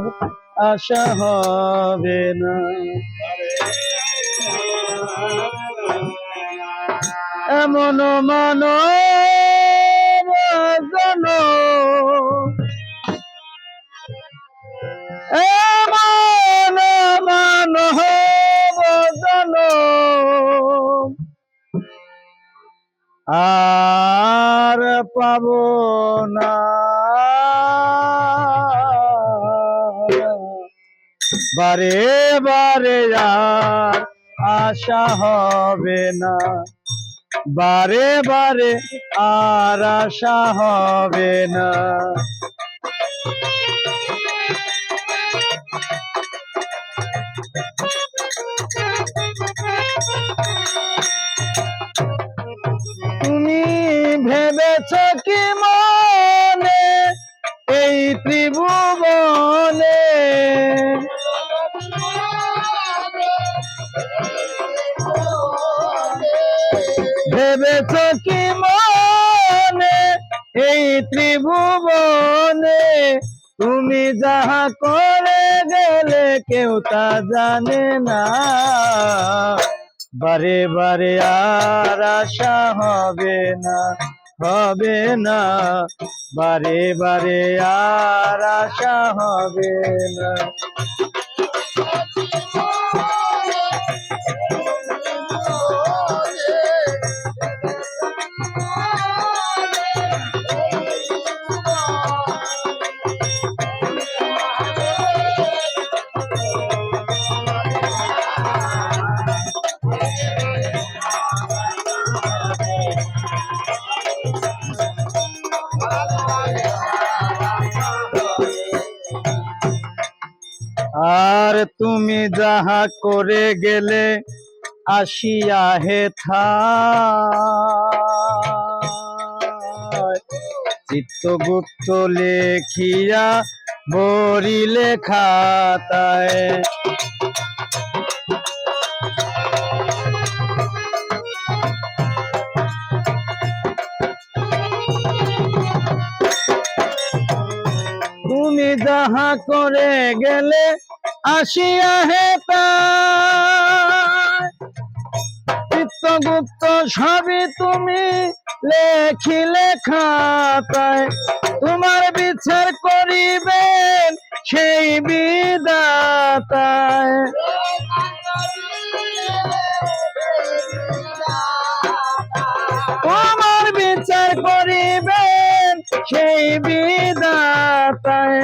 আর আশা হবে না। এমন মানব জানো, এমন মানব জানো, আর পাবো না। বারে বারে আর আশা হবে না, বারে বারে আর আশা হবে না। তুমি ভেবেছ কি মনে এই ত্রিভুবনে, ভেবেছ কি মনে এই ত্রিভুবনে, তুমি যাহা করে গেলে কেউ তা জানে না। বারে বারে আর আশা হবে না, হবে না, বারে বারে আর আশা হবে না। আর তুমি যাহা করে গেলে আসিয়া হেথায়, চিত্তগুপ্ত লেখিয়া বরিলে খাতায়। তুমি যাহা করে গেলে আসিয়া হেথায়, চিত্তগুপ্ত সবই তুমি লেখিলে খাতায়। তোমার বিচার করিবেন সেই বিধাতায়, তোমার বিচার করিবেন সেই বিধাতায়।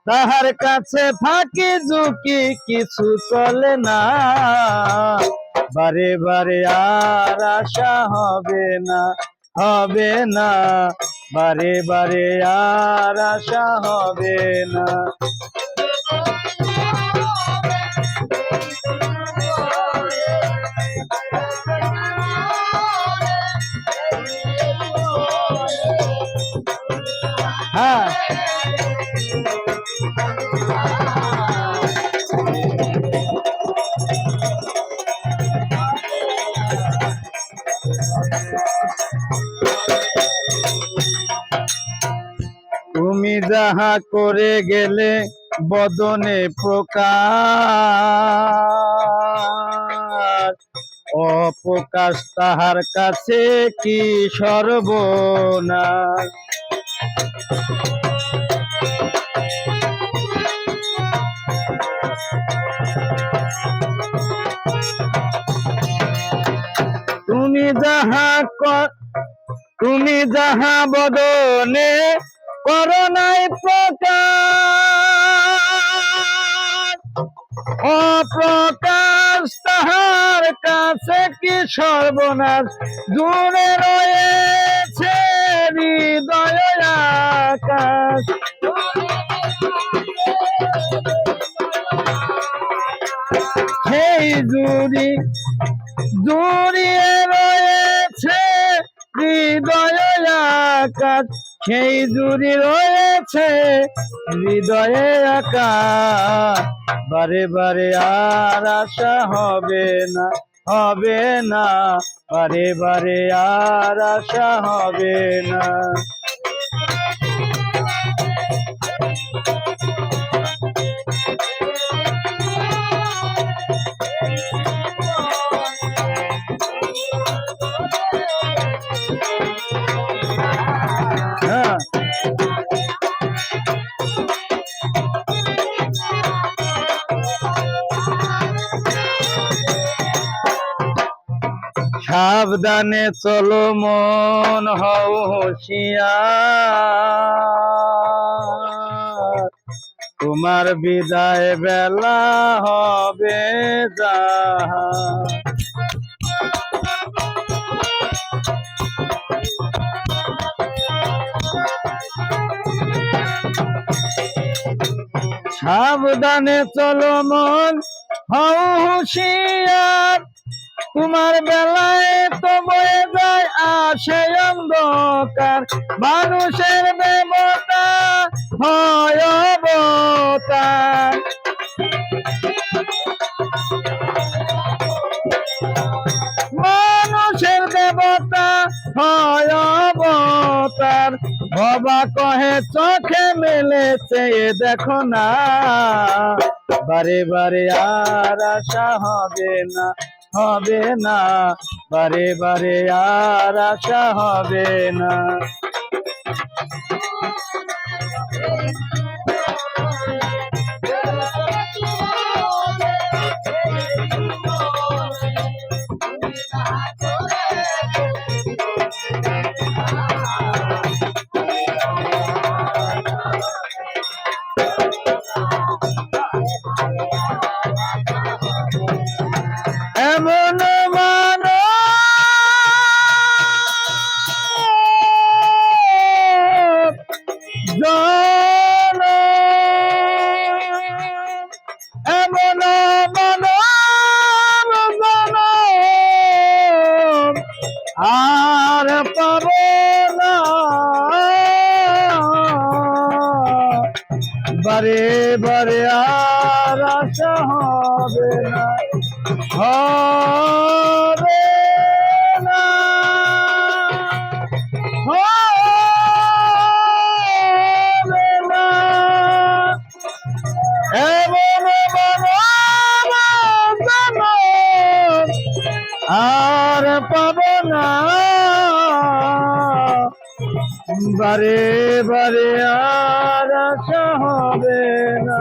তাহার কাছে ফাঁকি ঝুঁকি কিছু চলে না, বারে বারে আর আশা হবে না, হবে না, বারে বারে আর আশা হবে না। হ্যাঁ, তুমি যাহা করে গেলে বদনে প্রকাশ, অপ্রকাশ তাহার কাছে কি সর্বনাশ। তুমি যাহা বদনে করো নাই প্রকাশ, অপ্রকাশ তাহার কাছে কি সর্বনাশ। জুড়ে রয়েছে হৃদয় আকাশ, সেই জুড়িয়ে রয়েছে হৃদয় আকাশ, সেই জুড়ি রয়েছে হৃদয়ে আকাশ। বারে বারে আর আশা হবে না, হবে না, বারে বারে আর আশা হবে না। সাবধানে চলো মন হও হুঁশিয়ার, তোমার বিদায় বেলা হবে জাহার। সাবধানে চলো মন হও হুঁশিয়ার, তোমার বেলায় তো বয়ে যায় আসে অন্ধকার, মানুষের দেবতা হয় অবতার। মানুষের দেবতা হয় অবতার, বাবা কহে চোখে মেলেছে দেখো না, বারে বারে আর আশা হবে না, হবে না, বারে বারে আর আশা হবে না। এমন এমন আর পাবো না, বারে বারে আর আশা হবে না, হবে না, হবে না। এমন আর পাবো না, বারে বারে আর আশা হবে না।